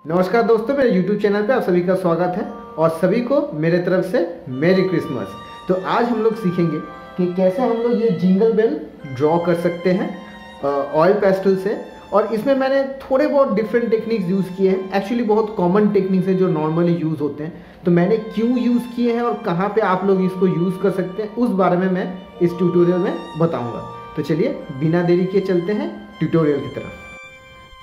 नमस्कार दोस्तों, मेरे YouTube चैनल पे आप सभी का स्वागत है और सभी को मेरे तरफ से मेरी क्रिसमस। तो आज हम लोग सीखेंगे कि कैसे हम लोग ये जिंगल बेल ड्रॉ कर सकते हैं ऑयल पेस्टल से। और इसमें मैंने थोड़े बहुत डिफरेंट टेक्निक्स यूज़ किए हैं। एक्चुअली बहुत कॉमन टेक्निक्स हैं जो नॉर्मली यूज़ होते हैं, तो मैंने क्यों यूज़ किए हैं और कहाँ पे आप लोग इसको यूज़ कर सकते हैं उस बारे में मैं इस ट्यूटोरियल में बताऊँगा। तो चलिए बिना देरी के चलते हैं ट्यूटोरियल की तरफ।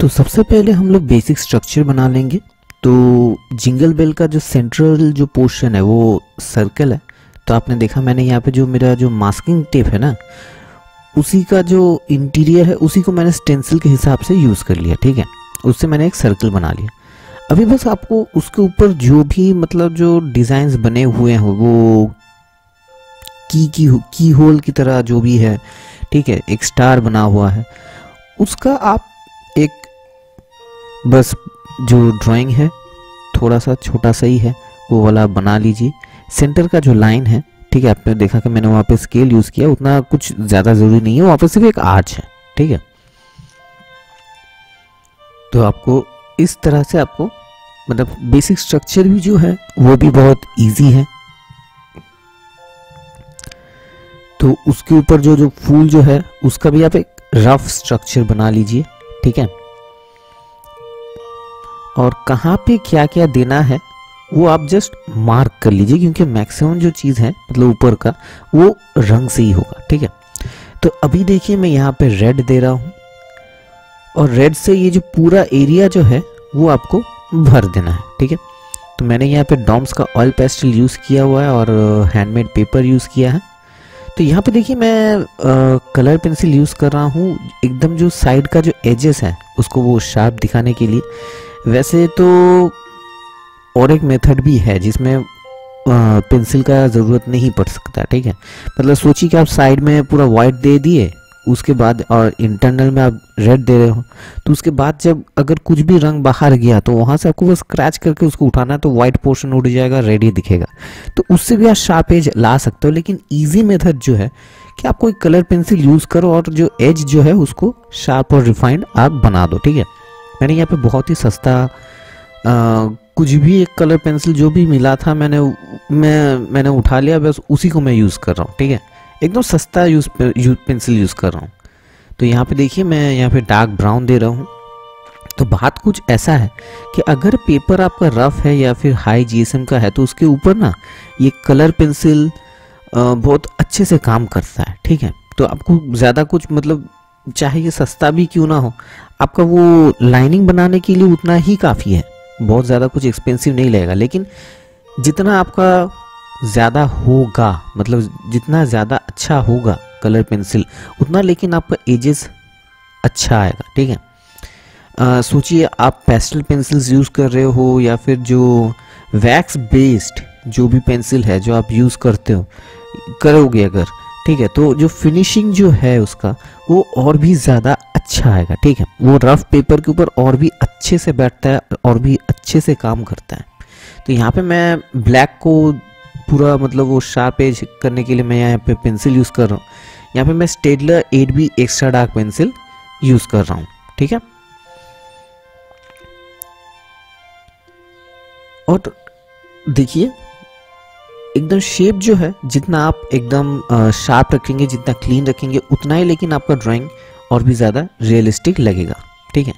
तो सबसे पहले हम लोग बेसिक स्ट्रक्चर बना लेंगे। तो जिंगल बेल का जो सेंट्रल जो पोर्शन है वो सर्कल है। तो आपने देखा मैंने यहाँ पे जो मेरा जो मास्किंग टेप है ना, उसी का जो इंटीरियर है उसी को मैंने स्टेंसिल के हिसाब से यूज़ कर लिया। ठीक है, उससे मैंने एक सर्कल बना लिया। अभी बस आपको उसके ऊपर जो भी मतलब जो डिज़ाइंस बने हुए हैं वो की होल की तरह जो भी है, ठीक है, एक स्टार बना हुआ है, उसका आप एक बस जो ड्राइंग है थोड़ा सा छोटा सा ही है वो वाला बना लीजिए। सेंटर का जो लाइन है, ठीक है, आपने देखा कि मैंने वहाँ पे स्केल यूज़ किया, उतना कुछ ज़्यादा ज़रूरी नहीं है, वहाँ पे सिर्फ एक आर्च है। ठीक है, तो आपको इस तरह से आपको मतलब बेसिक स्ट्रक्चर भी जो है वो भी बहुत इजी है। तो उसके ऊपर जो फूल जो है उसका भी आप एक रफ स्ट्रक्चर बना लीजिए। ठीक है, और कहाँ पे क्या क्या देना है वो आप जस्ट मार्क कर लीजिए, क्योंकि मैक्सिमम जो चीज़ है मतलब ऊपर का वो रंग से ही होगा। ठीक है, तो अभी देखिए मैं यहाँ पे रेड दे रहा हूँ और रेड से ये जो पूरा एरिया जो है वो आपको भर देना है। ठीक है, तो मैंने यहाँ पे डॉम्स का ऑयल पेस्टल यूज़ किया हुआ है और हैंडमेड पेपर यूज़ किया है। तो यहाँ पे देखिए मैं कलर पेंसिल यूज़ कर रहा हूँ एकदम जो साइड का जो एजेस है उसको वो शार्प दिखाने के लिए। वैसे तो और एक मेथड भी है जिसमें पेंसिल का ज़रूरत नहीं पड़ सकता। ठीक है, मतलब सोचिए कि आप साइड में पूरा वाइट दे दिए, उसके बाद और इंटरनल में आप रेड दे रहे हो, तो उसके बाद जब अगर कुछ भी रंग बाहर गया तो वहाँ से आपको बस स्क्रैच करके उसको उठाना है, तो वाइट पोर्शन उड़ जाएगा, रेड ही दिखेगा। तो उससे भी आप शार्प एज ला सकते हो, लेकिन ईजी मेथड जो है कि आप कोई कलर पेंसिल यूज़ करो और जो एज जो है उसको शार्प और रिफाइंड आप बना दो। ठीक है, मैंने यहाँ पे बहुत ही सस्ता कुछ भी एक कलर पेंसिल जो भी मिला था मैंने उठा लिया, बस उसी को मैं यूज़ कर रहा हूँ। ठीक है, एकदम सस्ता पेंसिल यूज़ कर रहा हूँ। तो यहाँ पे देखिए मैं यहाँ पे डार्क ब्राउन दे रहा हूँ। तो बात कुछ ऐसा है कि अगर पेपर आपका रफ है या फिर हाई जीएसएम का है तो उसके ऊपर ना ये कलर पेंसिल बहुत अच्छे से काम करता है। ठीक है, तो आपको ज़्यादा कुछ मतलब चाहे ये सस्ता भी क्यों ना हो, आपका वो लाइनिंग बनाने के लिए उतना ही काफ़ी है, बहुत ज़्यादा कुछ एक्सपेंसिव नहीं लगेगा। लेकिन जितना आपका ज़्यादा होगा मतलब जितना ज़्यादा अच्छा होगा कलर पेंसिल उतना लेकिन आपका एजेस अच्छा आएगा। ठीक है, सोचिए आप पेस्टल पेंसिल्स यूज़ कर रहे हो या फिर जो वैक्स बेस्ड जो भी पेंसिल है जो आप यूज़ करोगे अगर, ठीक है, तो जो फिनिशिंग जो है उसका वो और भी ज़्यादा अच्छा आएगा। ठीक है, वो रफ पेपर के ऊपर और भी अच्छे से बैठता है और भी अच्छे से काम करता है। तो यहाँ पे मैं ब्लैक को पूरा मतलब वो शार्प एज करने के लिए मैं यहाँ पे पेंसिल यूज़ कर रहा हूँ। यहाँ पे मैं Staedtler 8B extra dark pencil use कर रहा हूँ। ठीक है, और देखिए एकदम शेप जो है जितना आप एकदम शार्प रखेंगे, जितना क्लीन रखेंगे उतना ही लेकिन आपका ड्राइंग और भी ज़्यादा रियलिस्टिक लगेगा। ठीक है,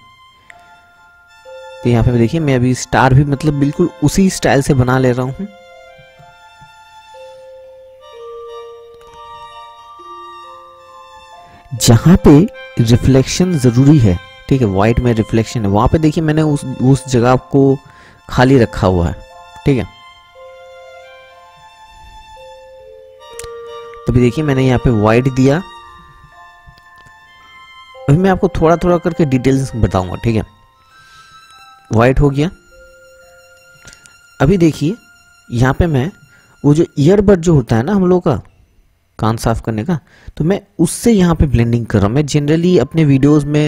तो यहाँ पे देखिए मैं अभी स्टार भी मतलब बिल्कुल उसी स्टाइल से बना ले रहा हूँ। जहाँ पे रिफ्लेक्शन ज़रूरी है, ठीक है, वाइट में रिफ्लेक्शन है, वहाँ पे देखिए मैंने उस जगह को खाली रखा हुआ है। ठीक है, तो भी देखिए मैंने यहाँ पे वाइट दिया। अभी मैं आपको थोड़ा थोड़ा करके डिटेल्स बताऊंगा। ठीक है, वाइट हो गया। अभी देखिए यहाँ पे मैं वो जो ईयरबड जो होता है ना हम लोग का कान साफ करने का, तो मैं उससे यहाँ पे ब्लेंडिंग कर रहा हूँ। मैं जनरली अपने वीडियोस में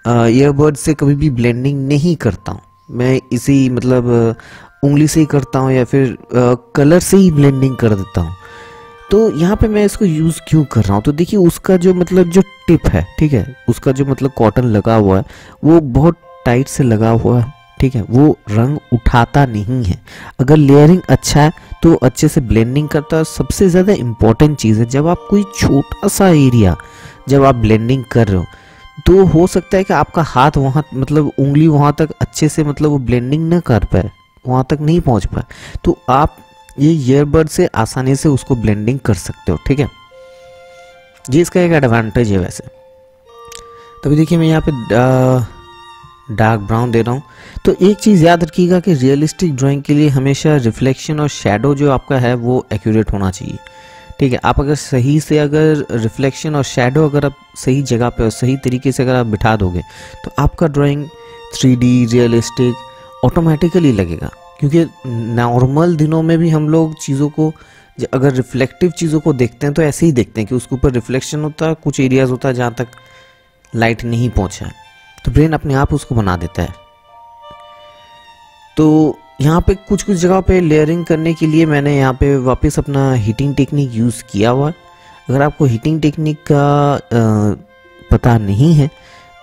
ईयरबड से कभी भी ब्लेंडिंग नहीं करता हूँ, मैं इसी मतलब उंगली से ही करता हूँ या फिर कलर से ही ब्लेंडिंग कर देता हूँ। तो यहाँ पे मैं इसको यूज़ क्यों कर रहा हूँ, तो देखिए उसका जो मतलब जो टिप है, ठीक है, उसका जो मतलब कॉटन लगा हुआ है वो बहुत टाइट से लगा हुआ है, ठीक है, वो रंग उठाता नहीं है। अगर लेयरिंग अच्छा है तो अच्छे से ब्लेंडिंग करता है। सबसे ज़्यादा इम्पॉर्टेंट चीज़ है, जब आप कोई छोटा सा एरिया जब आप ब्लेंडिंग कर रहे हो तो हो सकता है कि आपका हाथ वहाँ मतलब उंगली वहाँ तक अच्छे से मतलब वो ब्लेंडिंग न कर पाए, वहाँ तक नहीं पहुँच पाए, तो आप ये ईयरबड से आसानी से उसको ब्लेंडिंग कर सकते हो। ठीक है, ये इसका एक एडवांटेज है। वैसे तभी देखिए मैं यहाँ पे डार्क ब्राउन दे रहा हूँ। तो एक चीज़ याद रखिएगा कि रियलिस्टिक ड्राइंग के लिए हमेशा रिफ्लेक्शन और शैडो जो आपका है वो एक्यूरेट होना चाहिए। ठीक है, आप अगर सही से अगर रिफ्लेक्शन और शैडो अगर आप सही जगह पे और सही तरीके से अगर आप बिठा दोगे तो आपका ड्राइंग 3D रियलिस्टिक ऑटोमेटिकली लगेगा। क्योंकि नॉर्मल दिनों में भी हम लोग चीज़ों को अगर रिफ्लेक्टिव चीज़ों को देखते हैं तो ऐसे ही देखते हैं कि उसके ऊपर रिफ्लेक्शन होता है, कुछ एरियाज होता है जहाँ तक लाइट नहीं पहुँचा है, तो ब्रेन अपने आप उसको बना देता है। तो यहाँ पे कुछ कुछ जगह पे लेयरिंग करने के लिए मैंने यहाँ पे वापस अपना हीटिंग टेक्निक यूज़ किया हुआ है। अगर आपको हीटिंग टेक्निक का पता नहीं है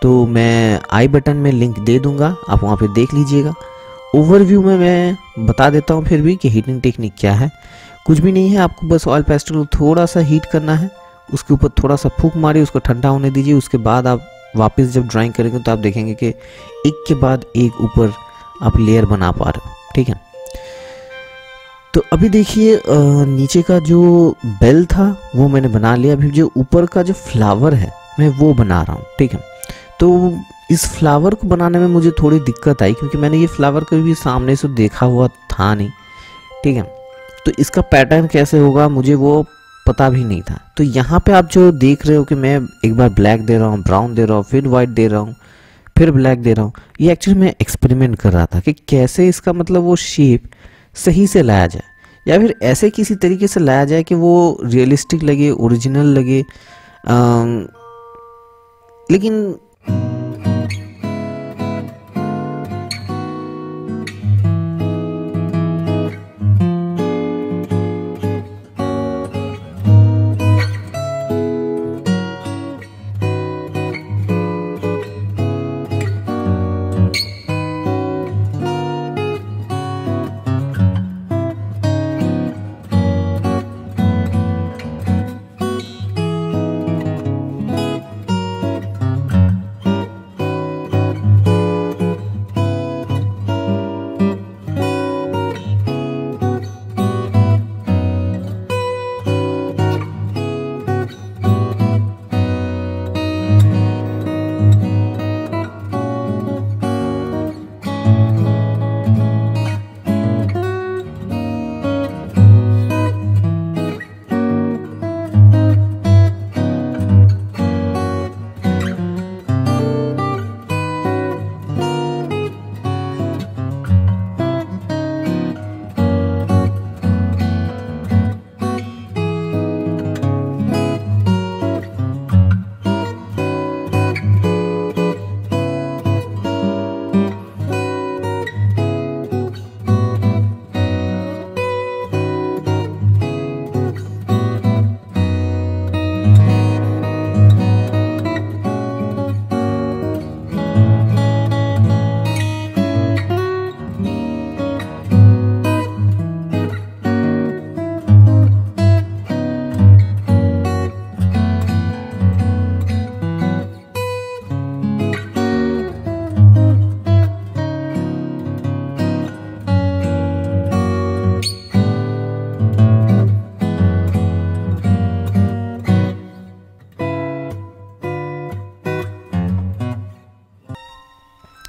तो मैं आई बटन में लिंक दे दूँगा, आप वहाँ पे देख लीजिएगा। ओवरव्यू में मैं बता देता हूँ फिर भी कि हीटिंग टेक्निक क्या है। कुछ भी नहीं है, आपको बस ऑयल पेस्टल को थोड़ा सा हीट करना है, उसके ऊपर थोड़ा सा फूंक मारिए, उसको ठंडा होने दीजिए। उसके बाद आप वापस जब ड्राइंग करेंगे तो आप देखेंगे कि एक के बाद एक ऊपर आप लेयर बना पा रहे हो। ठीक है, तो अभी देखिए नीचे का जो बेल था वो मैंने बना लिया। अभी जो ऊपर का जो फ्लावर है मैं वो बना रहा हूँ। ठीक है, तो इस फ्लावर को बनाने में मुझे थोड़ी दिक्कत आई क्योंकि मैंने ये फ्लावर कभी भी सामने से देखा हुआ था नहीं। ठीक है, तो इसका पैटर्न कैसे होगा मुझे वो पता भी नहीं था। तो यहाँ पे आप जो देख रहे हो कि मैं एक बार ब्लैक दे रहा हूँ, ब्राउन दे रहा हूँ, फिर वाइट दे रहा हूँ, फिर ब्लैक दे रहा हूँ, ये एक्चुअली मैं एक्सपेरिमेंट कर रहा था कि कैसे इसका मतलब वो शेप सही से लाया जाए या फिर ऐसे किसी तरीके से लाया जाए कि वो रियलिस्टिक लगे, ओरिजिनल लगे। लेकिन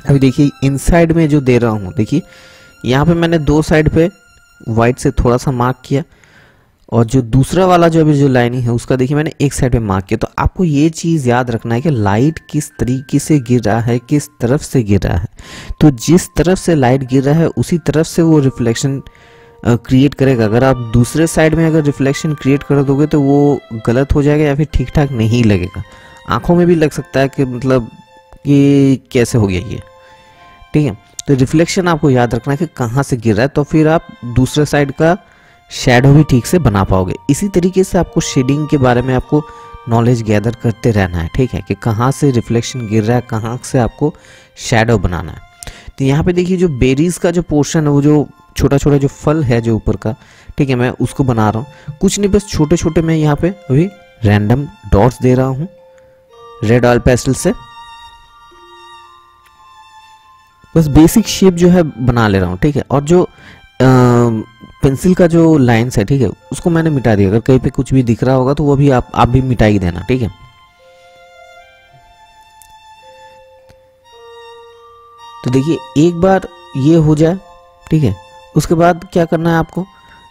अभी देखिए इनसाइड में जो दे रहा हूँ, देखिए यहाँ पे मैंने दो साइड पे वाइट से थोड़ा सा मार्क किया और जो दूसरा वाला जो अभी जो लाइनिंग है उसका देखिए मैंने एक साइड पे मार्क किया। तो आपको ये चीज़ याद रखना है कि लाइट किस तरीके से गिर रहा है, किस तरफ से गिर रहा है। तो जिस तरफ से लाइट गिर रहा है उसी तरफ से वो रिफ्लेक्शन क्रिएट करेगा। अगर आप दूसरे साइड में अगर रिफ्लेक्शन क्रिएट कर दोगे तो वो गलत हो जाएगा या फिर ठीक ठाक नहीं लगेगा, आंखों में भी लग सकता है कि मतलब ये कैसे हो गया ये। ठीक है, तो रिफ्लेक्शन आपको याद रखना है कि कहाँ से गिर रहा है, तो फिर आप दूसरे साइड का शैडो भी ठीक से बना पाओगे। इसी तरीके से आपको शेडिंग के बारे में आपको नॉलेज गैदर करते रहना है। ठीक है, कि कहाँ से रिफ्लेक्शन गिर रहा है, कहाँ से आपको शैडो बनाना है। तो यहाँ पे देखिए जो बेरीज का जो पोर्शन है, वो जो छोटा छोटा जो फल है जो ऊपर का, ठीक है, मैं उसको बना रहा हूँ। कुछ नहीं, बस छोटे छोटे मैं यहाँ पे अभी रैंडम डॉट्स दे रहा हूँ रेड ऑयल पेस्टल से। बस बेसिक शेप जो है बना ले रहा हूँ, ठीक है। और जो पेंसिल का जो लाइंस है, ठीक है, उसको मैंने मिटा दिया। अगर कहीं पे कुछ भी दिख रहा होगा तो वो भी आप भी मिटा ही देना, ठीक है। तो देखिए एक बार ये हो जाए, ठीक है, उसके बाद क्या करना है आपको,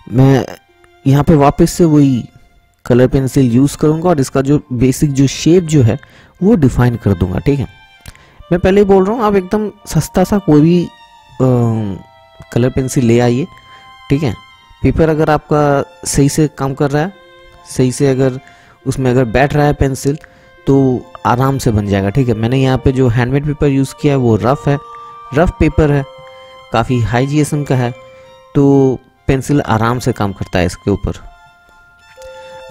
मैं यहाँ पे वापस से वही कलर पेंसिल यूज़ करूँगा और इसका जो बेसिक जो शेप जो है वो डिफाइन कर दूंगा, ठीक है। मैं पहले ही बोल रहा हूँ, आप एकदम सस्ता सा कोई भी कलर पेंसिल ले आइए, ठीक है। पेपर अगर आपका सही से काम कर रहा है, सही से अगर उसमें अगर बैठ रहा है पेंसिल, तो आराम से बन जाएगा, ठीक है। मैंने यहाँ पे जो हैंडमेड पेपर यूज़ किया है वो रफ़ पेपर है, काफ़ी हाई जीएसएम का है, तो पेंसिल आराम से काम करता है इसके ऊपर।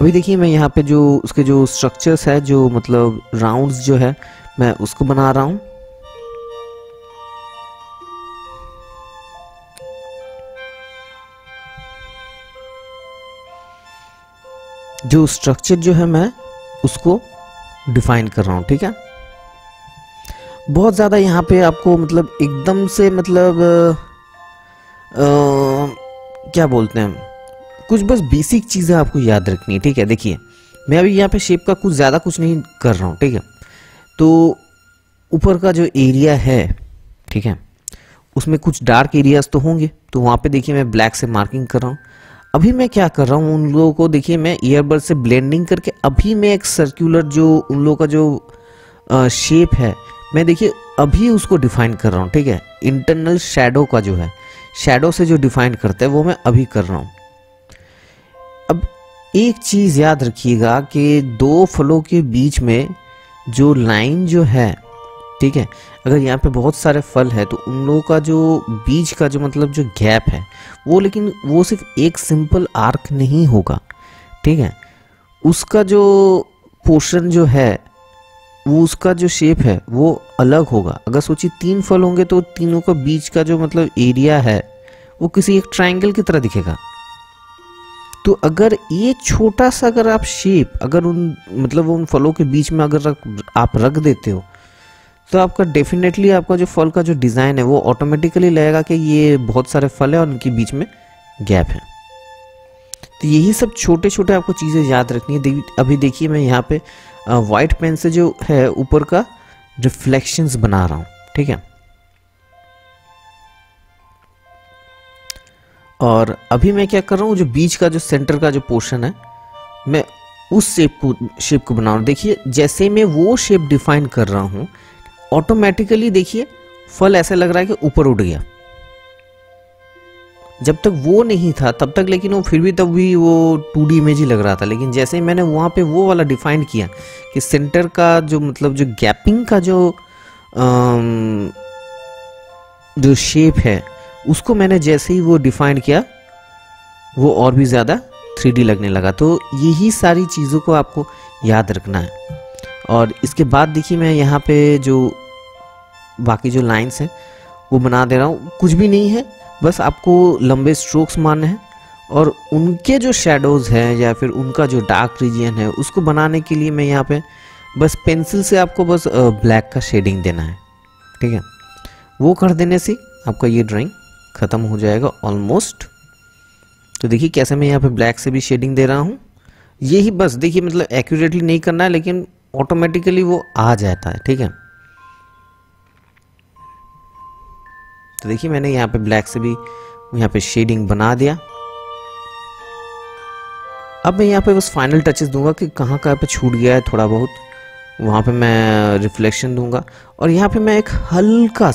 अभी देखिए मैं यहाँ पे जो उसके जो स्ट्रक्चर्स है, जो मतलब राउंड्स जो है, मैं उसको बना रहा हूँ। जो स्ट्रक्चर जो है मैं उसको डिफाइन कर रहा हूँ, ठीक है। बहुत ज़्यादा यहाँ पे आपको मतलब एकदम से मतलब क्या बोलते हैं, कुछ बस बेसिक चीज़ें आपको याद रखनी है, ठीक है। देखिए मैं अभी यहाँ पे शेप का कुछ ज़्यादा कुछ नहीं कर रहा हूँ, ठीक है। तो ऊपर का जो एरिया है, ठीक है, उसमें कुछ डार्क एरियाज तो होंगे, तो वहाँ पे देखिए मैं ब्लैक से मार्किंग कर रहा हूँ। अभी मैं क्या कर रहा हूँ, उन लोगों को देखिए मैं ईयरबड से ब्लेंडिंग करके अभी मैं एक सर्कुलर जो उन लोगों का जो शेप है, मैं देखिए अभी उसको डिफाइन कर रहा हूँ, ठीक है। इंटरनल शैडो का जो है, शैडो से जो डिफाइन करता है वो मैं अभी कर रहा हूँ। अब एक चीज़ याद रखिएगा कि दो फलों के बीच में जो लाइन जो है, ठीक है, अगर यहाँ पे बहुत सारे फल है तो उन लोगों का जो बीच का जो मतलब जो गैप है वो, लेकिन वो सिर्फ एक सिंपल आर्क नहीं होगा, ठीक है। उसका जो पोर्शन जो है, वो उसका जो शेप है वो अलग होगा। अगर सोचिए 3 फल होंगे तो तीनों का बीच का जो मतलब एरिया है वो किसी एक ट्रायंगल की तरह दिखेगा। तो अगर ये छोटा सा अगर आप शेप अगर उन मतलब उन फलों के बीच में अगर आप रख देते हो, तो आपका डेफिनेटली आपका जो फल का जो डिज़ाइन है वो ऑटोमेटिकली लगेगा कि ये बहुत सारे फल है और उनके बीच में गैप है। तो यही सब छोटे छोटे आपको चीज़ें याद रखनी है। अभी देखिए मैं यहाँ पे वाइट पेन से जो है ऊपर का रिफ्लेक्शंस बना रहा हूँ, ठीक है। और अभी मैं क्या कर रहा हूँ, जो बीच का जो सेंटर का जो पोर्शन है, मैं उस शेप को बना रहा हूँ। देखिए जैसे मैं वो शेप डिफाइन कर रहा हूँ, ऑटोमेटिकली देखिए फल ऐसा लग रहा है कि ऊपर उड़ गया। जब तक वो नहीं था तब तक, लेकिन वो फिर भी तब भी वो 2D इमेज ही लग रहा था। लेकिन जैसे ही मैंने वहाँ पे वो वाला डिफाइन किया कि सेंटर का जो मतलब जो गैपिंग का जो शेप है, उसको मैंने जैसे ही वो डिफाइन किया, वो और भी ज़्यादा 3D लगने लगा। तो यही सारी चीज़ों को आपको याद रखना है। और इसके बाद देखिए मैं यहाँ पे जो बाकी जो लाइंस हैं वो बना दे रहा हूँ। कुछ भी नहीं है, बस आपको लंबे स्ट्रोक्स मारने हैं और उनके जो शैडोज़ हैं या फिर उनका जो डार्क रीजन है उसको बनाने के लिए मैं यहाँ पे बस पेंसिल से आपको बस ब्लैक का शेडिंग देना है, ठीक है। वो कर देने से आपका ये ड्राइंग ख़त्म हो जाएगा ऑलमोस्ट। तो देखिए कैसे मैं यहाँ पे ब्लैक से भी शेडिंग दे रहा हूँ। यही बस देखिए मतलब एक्यूरेटली नहीं करना है, लेकिन ऑटोमेटिकली वो आ जाता है, ठीक है। तो देखिए मैंने यहाँ पे ब्लैक से भी यहाँ पे शेडिंग बना दिया। अब मैं यहाँ पे बस फाइनल टचेस दूंगा कि कहाँ कहाँ पे छूट गया है थोड़ा बहुत, वहाँ पे मैं रिफ्लेक्शन दूंगा। और यहाँ पे मैं एक हल्का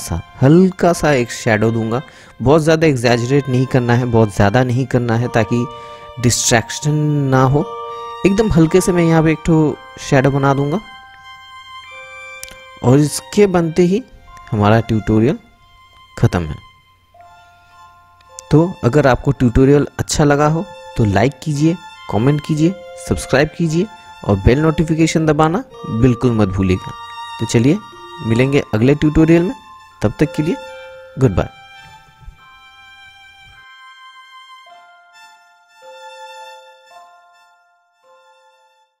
सा एक शेडो दूंगा। बहुत ज़्यादा एग्जैजरेट नहीं करना है, बहुत ज़्यादा नहीं करना है, ताकि डिस्ट्रैक्शन ना हो। एकदम हल्के से मैं यहाँ पे एक तो शेडो बना दूंगा और इसके बनते ही हमारा ट्यूटोरियल ख़त्म है। तो अगर आपको ट्यूटोरियल अच्छा लगा हो तो लाइक कीजिए, कमेंट कीजिए, सब्सक्राइब कीजिए और बेल नोटिफिकेशन दबाना बिल्कुल मत भूलिएगा। तो चलिए मिलेंगे अगले ट्यूटोरियल में, तब तक के लिए गुड बाय।